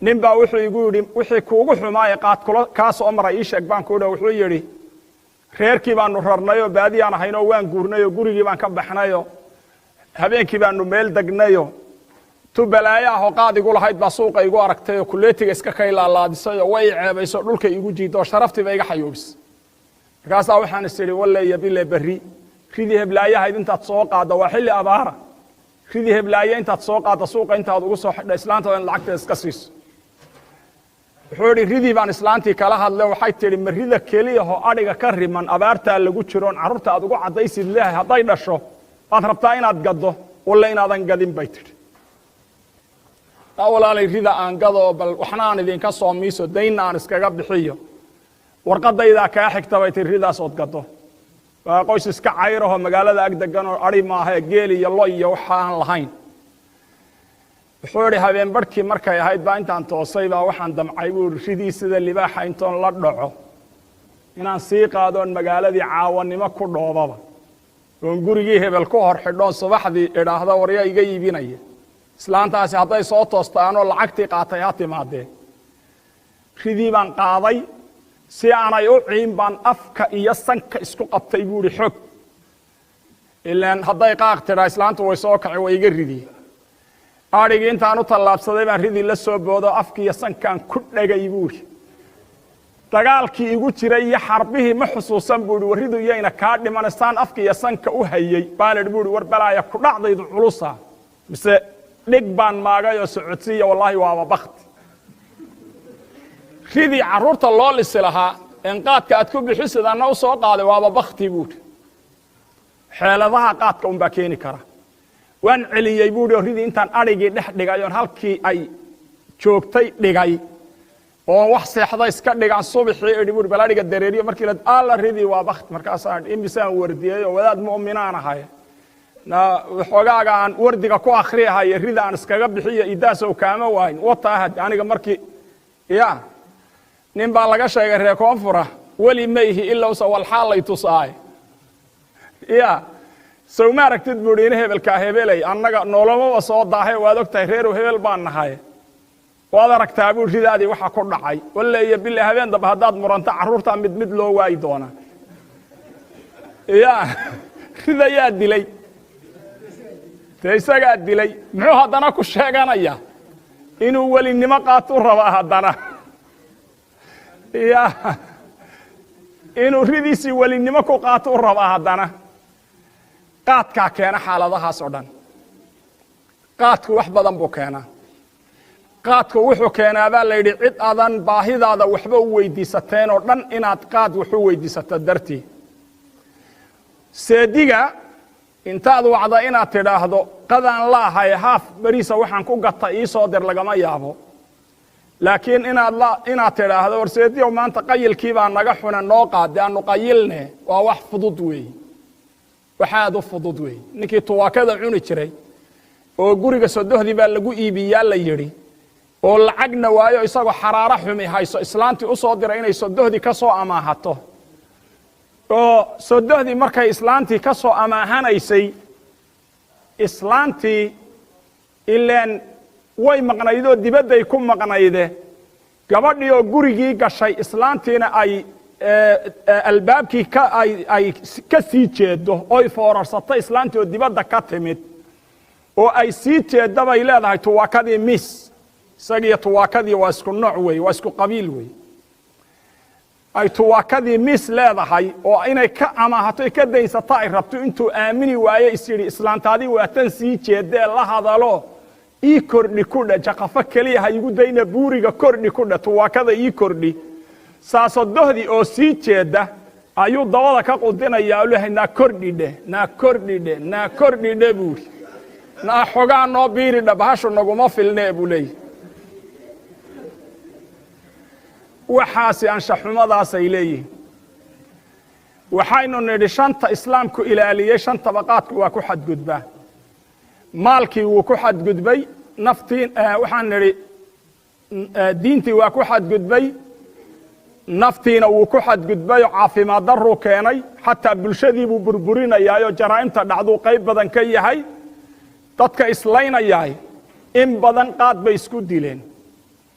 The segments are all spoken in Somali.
ninbaa wuxuu igu yidhi wixii kuugu xumaaya qaad kaa soo maray ii sheeg baan ku yidhi wuxuu yidhi reerkii baanu rarnayoo baadiyaan ahaynoo waan guurnayoo gurigii baan ka baxnayoo habeenkii baanu meel degnayo tu balaayo ahoo qaad igu lahayd baa suuqa igu aragtayoo kuleetiga iska kaylaalaadisayoo way ceebayso dhulka igu jiidoo sharaftiiba iga xayoobis markaasaa waxaan is idhi walleeya bile berri ridii heblaayahayd intaad soo qaadda waa xilli abaara ridii heblaaye intaad soo qaadda suuqa intaad ugu soo xidha islaantaada in lacagteeda iska siiso wuxuu idhi ridii baan islaantii kala hadle waxay tidhi ma rida keliyahoo adhiga ka riman abaartaa lagu jiroon carruurta aad ugu caddaysid leehay hadday dhasho aad rabtaa inaad gaddo walle inaadan gadin bay tidhi walaalay rida aan gado bal waxna aan idinka soo miiso daynna aan iskaga bixiyo warqadaydaa kaa xigta bay tidhi ridaas ood gaddo waa qoys iska cayrahoo magaalada ag degan oo adhi maahae geel iyo lo iyo waxa aan lahayn wuxuu idhi habeen barhkii markay ahayd baa intaan toosay baa waxaan damcay buu idhi ridii sida libaaxa intoon la dhaco inaan sii qaadoon magaaladii caawannimo ku dhoobaba oon gurigii hebel ku hor xidhoon subaxdii idhaahda waryaa iga iibinaya islaantaasi hadday soo toosta anoo lacagtii qaatay ha timaadee ridii baan qaaday si aanay u ciin baan afka iyo sanka isku qabtay buu idhi xog ilaan hadday qaaq tidhaa islaantu way soo kaci way iga ridii adhigii intaan u tallaabsaday baan ridii la soo boodo afkiiyo sankaan ku dhegay buu idhi dagaalkii igu jiray iyo xarbihii ma xusuusan buu idhi warridu iyayna kaa dhimanistaan afkiiyo sanka u hayey baan idhi buu idhi war balaaya ku dhacdaydu culusa mise dhig baan maagayoo socodsiiya wallaahi waaba bakti ridii carruurta loo lisi lahaa in qaadka aad ku bixisid anna u soo qaaday waaba bakti buudhi xeeladaha qaadka unbaa keeni kara waan celiyey buudhi oo ridii intaan adhigii dhex dhigay oon halkii ay joogtay dhigay oon wax seexda iska dhigaan subaxii idhi buudhi bal adhiga dareeriyo markii la alla ridii waa bakti markaasaan imisaan wardiyey oo wadaad mu'minaan ahay waxoogaaga aan wardiga ku akhriyahaye rida aan iskaga bixiyo idaasow kaama waayin wataahad aniga markii ya nin baa laga sheegay reer koonfura weli ma ihi ilowsa walxaalay tusaay ya sow ma aragtid buudhi ina hebelkaa hebelay annaga nolomaba soo daahay waad og tahay reerow hebel baan nahay waad aragtaa buu ridaadii waxa ku dhacay walleeya bile habeen damba haddaad muranta carruurtaa mid mid loo waayi doona ya rida yaa dilay dee isagaa dilay muxuu haddana ku sheeganaya inuu welinimo qaatuu rabaa haddana ya inuu ridiisii welinimo ku qaatuu rabaa haddana qaadkaa keena xaaladahaas oo dhan qaadku wax badan buu keenaa qaadku wuxuu keenaa baa la yidhi cid aadan baahidaada waxba u weydiisateen oo dhan inaad qaad wax u weydiisato dartii seediga intaad wacda inaad tidhaahdo qadaan laahay haaf beriisa waxaan ku gata ii soo dir lagama yaabo laakiin inaad tidhaahdo warseediyow maanta qayilkii baa naga xuna noo qaade aanu qayilne waa wax fudud weeye wax aad u fudud weeye ninkii tuwaakada cuni jiray oo guriga sodohdii baa lagu iibiyaa la yidhi oo lacagna waayo isagoo xaraaro xumi hayso islaantii u soo diray inay sodohdii ka soo amaahato oo sodohdii markay islaantii ka soo amaahanaysay islaantii ileen way maqnaydoo dibadday ku maqnayde gabadhii oo gurigii gashay islaantiina ay albaabkii ay ka sii jeedo oy foorarsatay islaantii oo dibadda ka timid oo ay sii jeedda bay leedahay tuwaakadii mis isagiiyo tuwaakadii waa isku nooc weeye waa isku qabiil weeye ay tuwaakadii mis leedahay oo inay ka amaahato ka daynsato ay rabto intuu aamini waaye is yidhi islaantaadii waa tan sii jeedee la hadalo ii kordhi ku dhe jaqafo keliya ha igu dayna buuriga kordhi ku dhe tuwaakada ii kordhi saasodohdii oo sii jeedda ayuu dabada ka qudinayaa oo leeyahay naa kordhi dheh naa kordhi dheh naa kordhi dheh buuri naa xogaa noo biiri dha bahashu naguma filnee buu leeyahy waxaasi anshaxumadaasay leeyihiin waxaynu nidhi shanta islaamku ilaaliyey shan tabaqaadku waa ku xadgudbaa maalkii wuu ku xadgudbay naftii waxaan nidhi diintii waa ku xadgudbay naftiina wuu ku xadgudbay oo caafimaad darruu keenay xataa bulshadii buu burburinayaayoo jaraa'imta dhacduu qayb badan ka yahay dadka islaynayaay in badan qaad bay isku dileen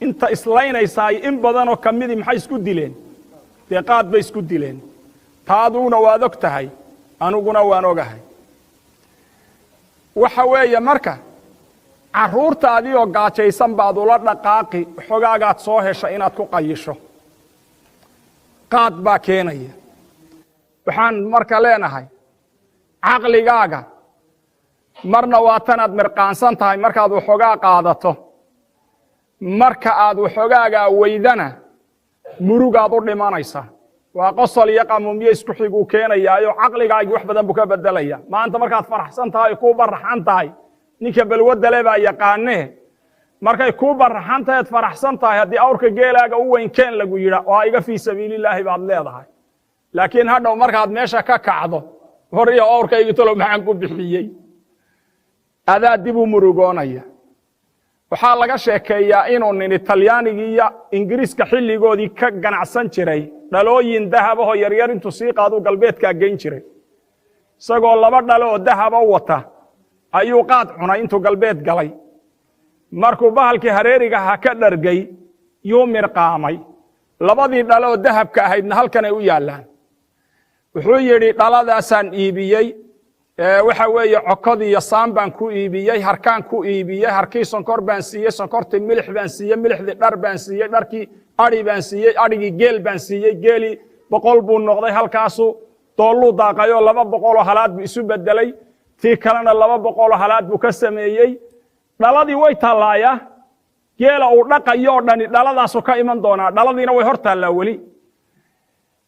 inta islaynaysaay in badan oo kamidi maxay isku dileen dee qaad bay isku dileen taaduna waad og tahay anuguna waan ogahay waxa weeye marka carruurtaadii oo gaajaysan baad ula dhaqaaqi xogaagaad soo hesha inaad ku qayisho qaad baa keenaya waxaan marka leenahay caqligaaga marna waa tanaad mirqaansan tahay markaad waxoogaa qaadato marka aad waxoogaagaa weydana murugaad u dhimanaysa waa qosol iyo qamuumyo isku xiguu keenayaayo caqligaagii wax badan buu ka bedelaya maanta markaad faraxsan tahay kuu baraxan tahay ninka balwadda le baa yaqaanee markay kuu baraxan tahay aad faraxsan tahay haddii awrka geelaaga u weyn keen lagu yidha waa iga fii sabiilillaahi baad leedahay laakiin hadhow markaad meesha ka kacdo hor iyo awrkaygi talow maxaan ku bixiyey adaa dib u murugoonaya waxaa laga sheekeeyaa inuu nin talyaanigii iyo ingiriiska xilligoodii ka ganacsan jiray dhalooyin dahabahoo yaryar intuu sii qaadu galbeedkaa geyn jiray isagoo 2 dhalo oo dahaba wata ayuu qaad cunay intuu galbeed galay markuu bahalkii hareeriga ha ka dhargay yuu mirqaamay 2dii dhalo oo dahabka ahaydna halkanay u yaallaan wuxuu yidhi dhaladaasaan iibiyey waxa weeye cokod iyo saan baan ku iibiyey harkaan ku iibiyey harkii sonkor baan siiyey sonkortii milix baan siiyey milixdii dhar baan siiyey dharkii adhi baan siiyey adhigii geel baan siiyey geelii 100 buu noqday halkaasu doolluu daaqayoo 200 oo halaad buu isu bedelay tii kalena 200 oo halaad buu ka sameeyey dhaladii way taallaayaa geela uu dhaqayo oo dhani dhaladaasu ka iman doonaa dhaladiina way hor taallaa weli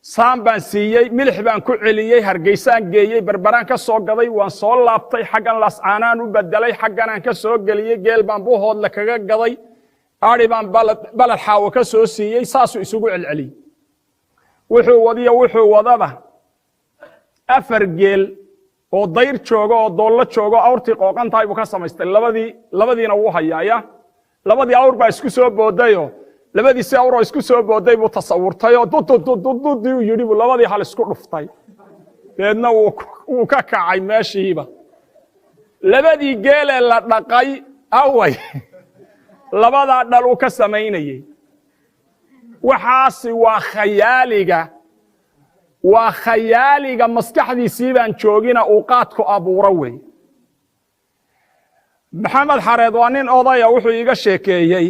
saan baan siiyey milix baan ku celiyey hargeysaan geeyey barbaraan ka soo gaday waan soo laabtay xaggan lascaanaan u bedelay xagganaan ka soo geliyey geel baan buuhoodle kaga gaday adhi baan balad xaawo ka soo siiyey saasuu isugu celceliyey wuxuu wadiyo wuxuu wadaba 4 geel oo dayr joogo oo doollo joogo awrtii qooqan tahay buu ka samaystay labadiina wuu hayaaya 2dii awr baa isku soo boodayo 2diisi awroo isku soo booday buu tasawurtay oo dudududududii u yidhi buu 2dii hal isku dhuftay deedna wuu ka kacay meeshiiba 2dii geelee la dhaqay away 2daa dhal uu ka samaynayey waxaasi waa khayaaliga maskaxdiisii baan joogina uu qaadku abuuro wey maxamed xareed waa nin odaya wuxuu iiga sheekeeyey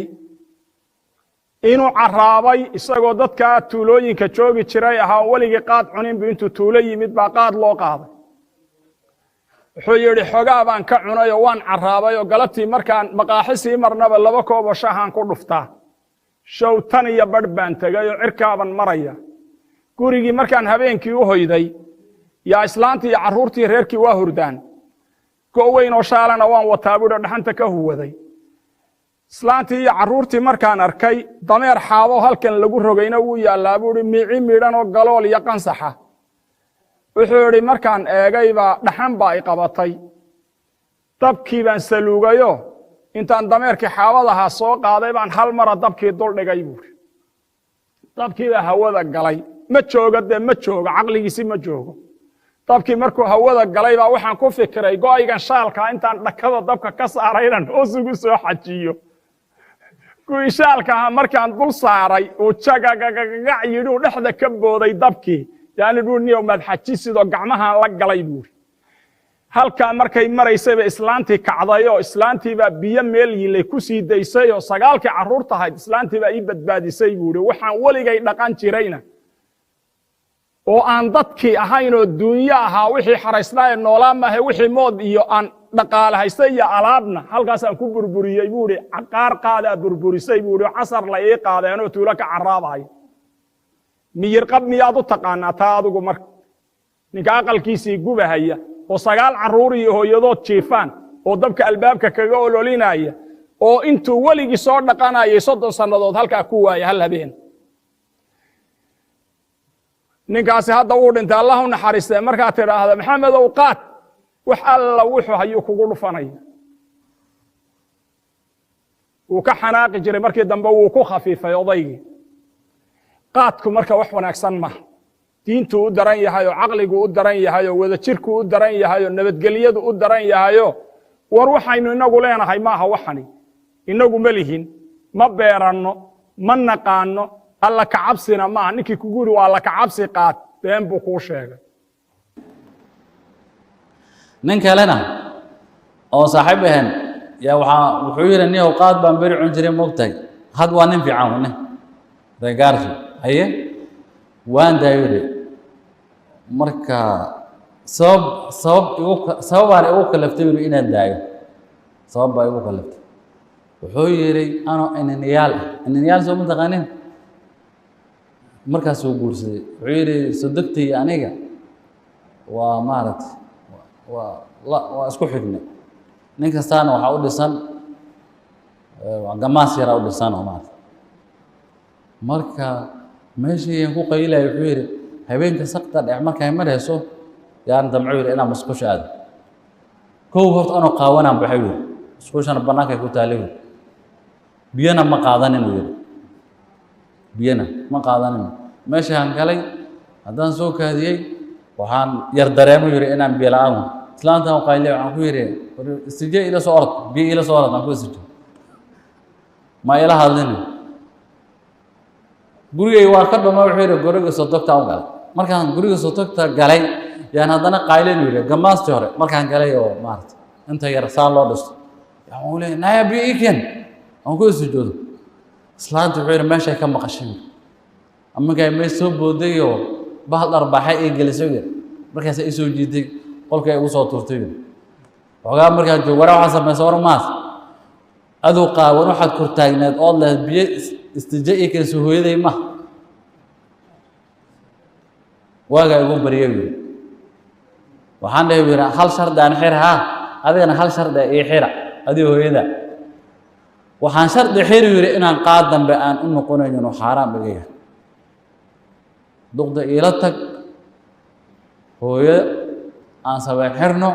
inuu carraabay isagoo dadka tuulooyinka joogi jiray ahaa weligii qaad cuninbu intuu tuulo yimid baa qaad loo qaaday wuxuu yidhi xogaa baan ka cunay oo waan carraabay oo galabtii markaan maqaaxisii marnaba 2 koob oo shahaan ku dhuftaa show 10 iyo badh baan tegay oo cirkaaban maraya gurigii markaan habeenkii u hoyday yaa islaantii iyo carruurtii reerkii waa hurdaan go'weyn oo shaalana waan wataa buudho dhaxanta ka huwaday islaantii iyo carruurtii markaan arkay dameer xaabo halkan lagu rogayna wuu yaallaa buuhi miici midhan oo galool iyo qansaxa wuxuu yidhi markaan eegayba dhaxan baa i qabatay dabkii baan saluugayo intaan dameerkii xaabadahaa soo qaaday baan hal mara dabkii dul dhigay buuhi dabkii baa hawada galay ma joogo dee ma joogo caqligiisi ma joogo dabkii markuu hawada galay baa waxaan ku fikiray go'aygan shaalkaa intaan dhakada dabka ka saaray inaan hoos ugu soo xajiyo kuwii shaalka ahaa markaan dul saaray uu jagagagagac yidhi uu dhexda ka booday dabkii yaani dhuuniyow maad xajisidoo gacmahaan la galay buuri halkaa markay maraysayba islaantii kacday oo islaantiibaa biyo meel yilay ku sii daysay oo 9kii carruurta ahayd islaantiibaa ii badbaadisay buuri waxaan weligay dhaqan jirayna oo aan dadkii ahayn oo duunyo ahaa wixii xaraysnaa ee noolaa maahe wixii mood iyo aan dhaqaale haystay iyo alaabna halkaasaan ku burburiyey buuhi qaar qaadaa burburisay buuhi casar la ii qaadeenoo tuulo ka carraabayo miyir qab miyaad u taqaanaa taa adigu marka ninka aqalkiisii gubahaya oo 9 carruur iyo hooyadood jiifaan oo dabka albaabka kaga ololinaya oo intuu weligii soo dhaqanayay 30 sannadood halkaa ku waaya hal habeen ninkaasi hadda uu dhintay allah u naxariistay markaad tidhaahdo maxamedow qaad wax alla wuxuu hayuu kugu dhufanaya wuu ka xanaaqi jiray markii dambe wuu ku khafiifay odaygii qaadku marka wax wanaagsan ma diintu u daran yahay oo caqligu u daran yahay oo wadajirku u daran yahay oo nabadgelyadu u daran yahay war waxaynu inagu leenahay maaha waxani inagu ma lihin ما بيرانو ما نقانو الله كعبسنا ما نكي كقولي والله كعبسي قات بين بوكوشة ninka lena oo saaxiibaheen yaa wuxuu yiri inuu qaad baan bari cun jiray moogtay had waa nin fiican wane reegaarsi haye waan daayire marka sababaan igu kalaftay inaan daayo sabab baa igu kalaftay wuxuu yiri ano inaniyaal soo mataqaanin markaas uu guursaday wuxuu yiri sadaqtii aniga waa maaragtay waa isku xigna nin kastaana waxa u dhisan gamaas yara u dhisan oo maaragtay marka meeshii ku qaylay wuxuu yiri habeenka saqta dhex markay marayso yaan damco yiri inaan musqusho aado koow horta anoo qaawanaan baxay yiri musqushana banaanka ku taalay biyana ma qaadanin yiri biyana ma qaadanin meeshii aan galay haddaan soo kaadiyay waxaan yar dareemo yiri inaan biyo la'aan islaanta oo qaylay waxaan ku yiri istijaa ila soo orod biyo ila soo orod aan ku istijaa ma ila hadlin gurigay waa ka dhama wuxuu yiri guriga soo tagta oo galay markaan guriga soo tagta galay yaan haddana qaylay yiri gamaasti hore markaan galay oo maartay inta yar saan loo dhisto yaa uu leeyahay naya biyo iken aan ku istijoodo islaanta wuxuu yiri meesha ka maqashay ama kay meesha soo boodayo bahal arbaxa ee gelisay markaas ay soo jiiday qolka ay u soo turtay waxa markaa joog waxa sameeyay warmaas adoo qaawan waxaad ku taagneed oo la biyo istijaa ka soo hooyaday ma waaga ugu bariyay waxaan leeyahay hal shardaan xirha adigana hal sharda ee xira adii hooyada waxaan shardi xiriir inaan qaad dambe aan u noqonayno xaraam dhigayo duqda ila tag hooyo aan sabay xirno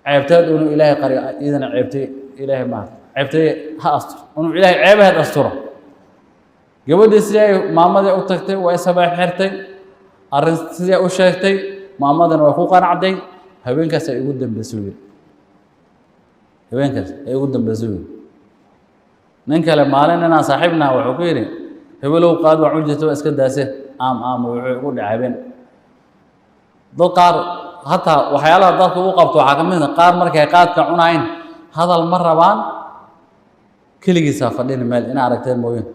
ceebteed inuu ilaahay qariyo idana ceebtay ilaahay ma ceebtay ha astur inuu ilaahay ceebaheed asturo gabadhii sidii maamada u tagtay way sabay xirtay arrin sidii u sheegtay maamadana way ku qanacday habeenkaas ay ugu dambeysay habeenkaas ay ugu dambeysay nin kale maalin inaan saaxiibna wuxuu ku yiri hebelow qaad waa cunjito iska daasay wuxuu ugu dhacayeen dad qaar hataa waxyaalaha dadku u qabto waxa kamid ah qaar markay qaadka cunayn hadal ma rabaan kaligiisa fadhin meel in aragteen mooyeen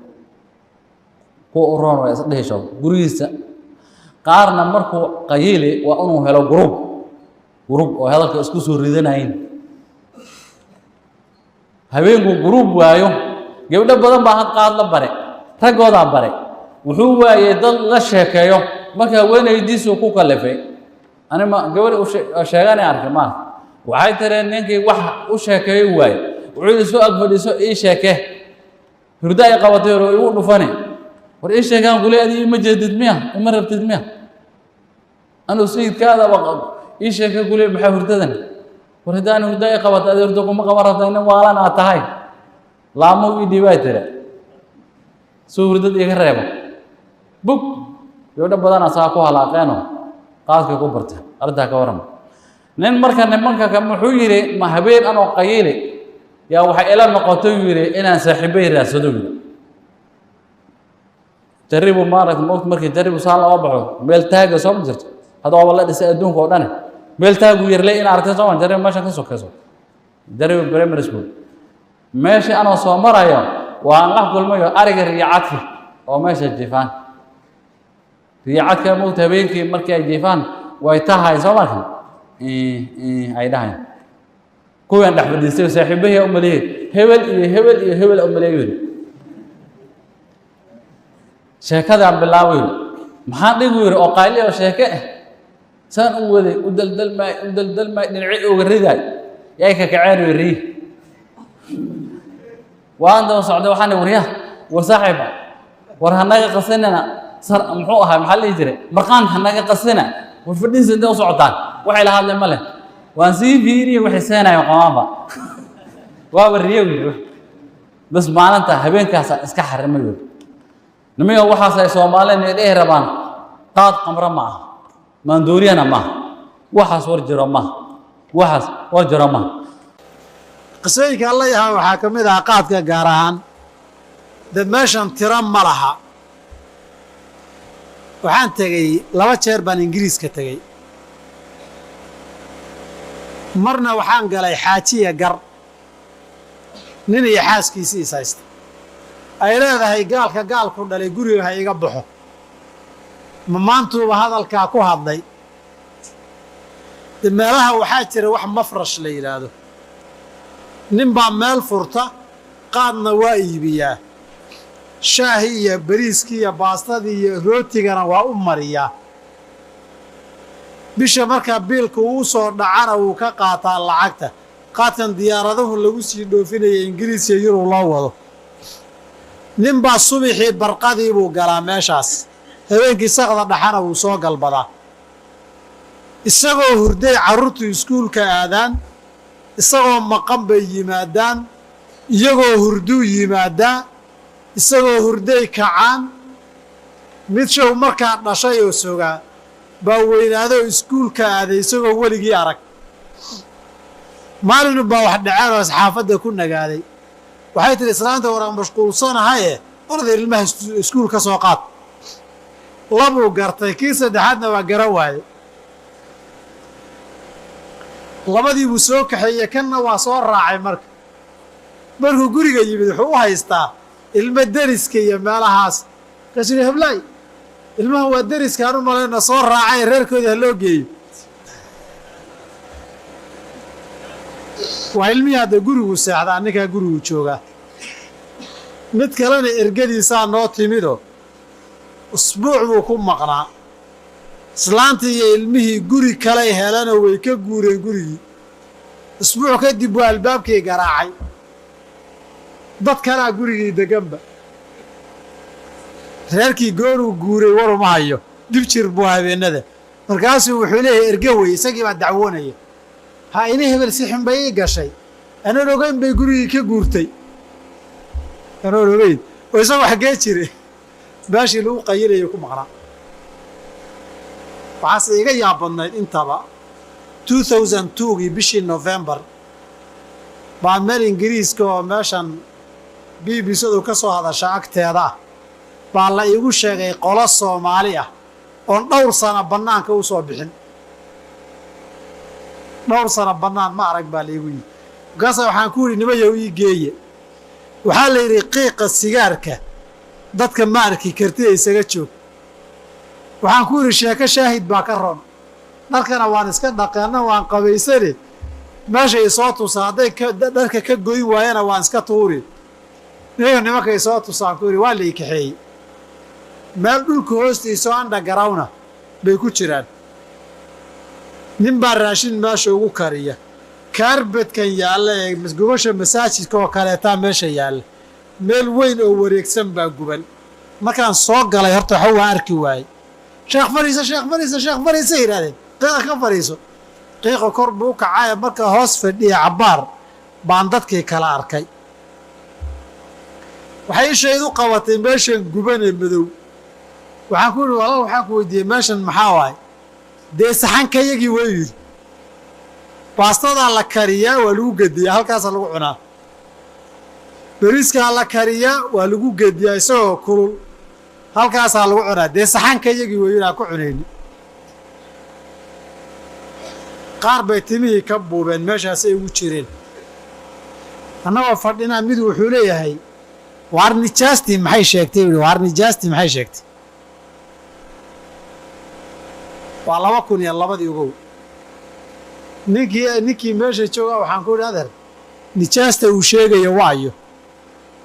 ku uroon way isdheesho gurigiisa qaarna markuu qayili waa inuu helo group oo hadalka isku soo ridanayn habeenku group waayo gabdho badan baa had qaad la bare ragooda bare wuxuu waayay dad la sheekeeyo marka weenaydiisu ku kalafay anima gabar u sheeganay arkay ma waxay tireen ninkii wax u sheekeeyo waay wuxuu soo agfadhiso ii sheekay hurda ay qabatay oo uu dhufanay war ii sheegan quleedii ma jeedid miya ma rabtid miya anu sayidkaada waqad ii sheekay qule maxaa hurdadan war hadaan hurda ay qabatay hurda kuma qabartay in waalan aad tahay laamo ii dhibay tire soo hurdad iga reebo bug gabdho badan asaa ku halaaqeeno qaadka ku barta arda ka waran nin marka nimanka ka muxuu yiri ma habeen anoo qayili yaa waxa ila noqotay yiri inaan saaxiibay raasado taribu maarak markii taribu saal oo baxo meel taaga soo jirto hada wala dhisay adduunka oo dhan meel taagu yarlay in aragtay soo taribu meesha ka sokayso taribu primary school meesha anoo soo marayo waan la kulmayo ariga riyaacadki oo meesha jifaan riyaacadka moogta habeenkii markii ay jifaan way tahay soo markan ay dhahay kuwan dhaxbadiisay saaxiibay u maleeyay hebel u maleeyay sheekada bilaaway maxaa dhigu yiri oo qayli oo sheeke saan u waday u daldal ma dhinaci uga riday yay ka kaceen yiri waan doo socday waxaan wariyaa war saaxiiba war hanaga qasanana sar muxuu ahaa maxaa la jiray marqaan hanaga qasana war fadhiisa inta u socotaan waxay la hadlay male waan sii fiiriyay waxay seenayo qamaaba waa wariyo bas maalinta habeenkaas iska xarimay نمية وحاسة سومالين إيه ربان قاد قمر ما مندورينا ما وحاس ورجر ما وحاس ورجر ما قصيك الله يها وحاكم إذا قادك قارهان dad meeshan tiro ma laha waxaan tegey 2 jeer baan ingiriiska tegey marna waxaan galay xaajiya gar nin iyo xaaskiisii is haysta ay leedahay gaalka gaalku dhalay guriga ha iga baxo ma maantuuba hadalkaa ku hadlay meelaha waxaa jira wax mafrash la yidhaahdo nin baa meel furta qaadna waa iibiyaa shaahii iyo bariiskii iyo baastadii iyo rootigana waa u mariyaa bisha markaa biilka uu soo dhacana wuu ka qaataa lacagta qaadkan diyaaradahu lagu sii dhoofinaya ingiriis iyo yurub loo wado nin baa subaxii barqadii buu galaa meeshaas habeenkii saqda dhaxana wuu soo galbadaa isagoo hurday carruurtu iskuulka aadaan isagoo maqan bay yimaadaan iyagoo hurduu yimaadaa isagoo hurday kacaan mid show markaa dhashay oo sogaa baa weynaadoo iskuulka aaday isagoo weligii arag maalinu baa wax dhaceen oo saxaafadda ku nagaaday waxay tidhi islaanta waraan mashquulsanahaye orday ilmaha iskuul ka soo qaad labuu gartay kii saddexaadna waa garan waaye labadii buu soo kaxeeyey kanna waa soo raacay markuu guriga yimid wuxuu u haystaa ilmo deriska iyo meelahaas markaasuu yidhi hablaay ilmaha waa deriskaan u malayna soo raacay reerkooda ha loo geeyo waa ilmihii hadda gurigu seexdaa ninkaa gurigu joogaa mid kalena ergadiisaa noo timidoo usbuuc buu ku maqnaa islaantii iyo ilmihii guri kaley helanoo way ka guureen gurigii usbuuc kadib waa albaabkii garaacay dad kalaa gurigii deganba reerkii gooruu guuray waruma hayo dib jir buu habeennada markaasuu wuxuu leeyahay erge wey isagii baa dacwoonaya ha ina hebel si xun bay ii gashay anoon ogeyn bay gurigii ka guurtay anoon ogeyn oo isagu xaggee jire baashii lagu qayilayo ku maqnaa waxaase iga yaab badnayd intaba 2002gii bishii November baa meel ingiriiska oo meeshan BBC-du ka soo hadasha agteeda baa la igu sheegay qolo Soomaali ah oon dhowr sano bannaanka u soo bixin dhowr sano bannaan ma arag baa la igu yidhi markaasa waxaan ku yidhi nimayow ii geeye waxaa la yidhi qiiqa sigaarka dadka ma arki kartida isaga joog waxaan ku yidhi sheeko shaahid baa ka ron dharkana waan iska dhaqeenna waan qabaysane meesha isoo tusa hadday dharka ka goyn waayana waan iska tuuri nimanka isoo tusaan ku yidhi waa la ii kaxeeyey meel dhulka hoostiisao andhagarawna bay ku jiraan nin baa raashin meesha ugu kariya kaarbedkan yaalla ee gubasha masaajidka oo kaleetaa meesha yaalla meel weyn oo wareegsan baa guban markaan soo galay horta waxa waan arki waayey sheekh fariiso yidhahdeen qiiqa ka fariiso qiiqa kor buu u kacaya marka hoos fadhiya cabbaar baan dadkii kala arkay waxay ishaydu qabatay meeshan guban ee madow waxaan ku yidhi walaal waxaan ku weydiiyey meeshan maxaa waaye dee saxankayagii way yidhi baastadaa la kariyaa waa lagu gediyaa halkaasaa lagu cunaa beriiskaa la kariyaa waa lagu gediyaa isagoo kulul halkaasaa lagu cunaa dee saxankayagii way yidhi aan ku cunayni qaar bay timihii ka buubeen meeshaasay ugu jireen annagoo fadhinaa mid wuxuu leeyahay waar nijaastii maxay sheegtay yidhi waar nijaastii maxay sheegtay waa 2002 ogow ninkii meesha joogaa waxaan ku yidhi adeer nijaasta uu sheegaya waayo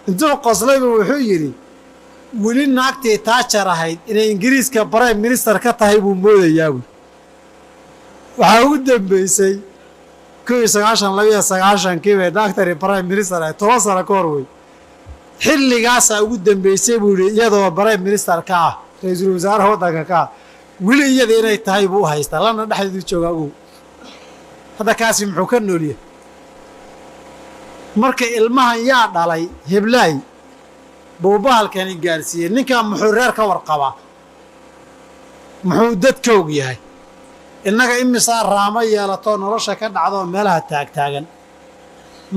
intuu qoslayba wuxuu yidhi weli naagtii taajar ahayd inay ingiriiska prime minister ka tahay buu moodayaa wy waxaa ugu dambaysay 1992 bay naagtani prime minister ahayd 10 sano ka hor wey xilligaasaa ugu dambaysay buu yidhi iyadoo prime minister ka ah ra-iisul wasaaraha waddanka ka ah weli iyada inay tahay buu u haystaa lana dhexdeedu joogaa ogow hadda kaasi muxuu ka noolyahay marka ilmahan yaa dhalay heblaay buu bahalkani gaarsiiyey ninkan muxuu reer ka warqabaa muxuu dadka og yahay innaga imisaa raamo yeelatoo nolosha ka dhacdoo meelaha taagtaagan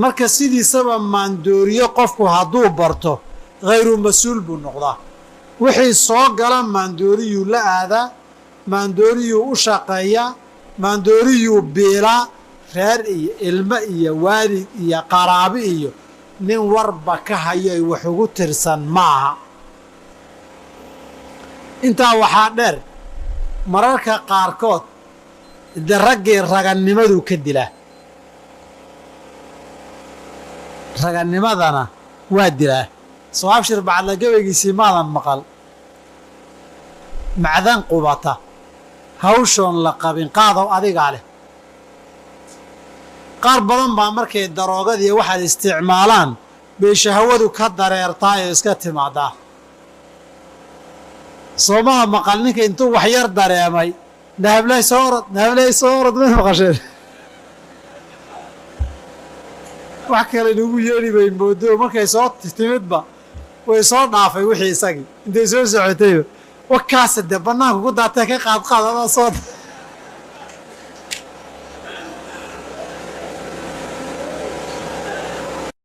marka sidiisaba maandooriyo qofku hadduu barto hayru mas-uul buu noqdaa wixii soo gala maandooriyuu la aadaa maandooriyuu u shaqeeyaa maandooriyuu biilaa reer iyo ilmo iyo waalid iyo qaraabi iyo nin warba ka hayo ay wax ugu tirsan maaha intaa waxaa dheer mararka qaarkood de raggii ragannimaduu ka dilaa ragannimadana waa dilaa soo abshir bacadla gabaygiisii maadan maqal macdan qubata hawshoon la qabin qaadow adigaa leh qaar badan baa markay daroogadiiyo waxaad isticmaalaan bay shahwadu ka dareertaa ee iska timaadaa soomaha maqal ninka intuu wax yar dareemay nahablay soo orod may maqasheen wax kale nagu yeeli bay moodo markay soo timidba way soo dhaafay wixii isagii intay soo socotayba wakaasa dee bannaanka ku daatee ka qaadqaad adaa soo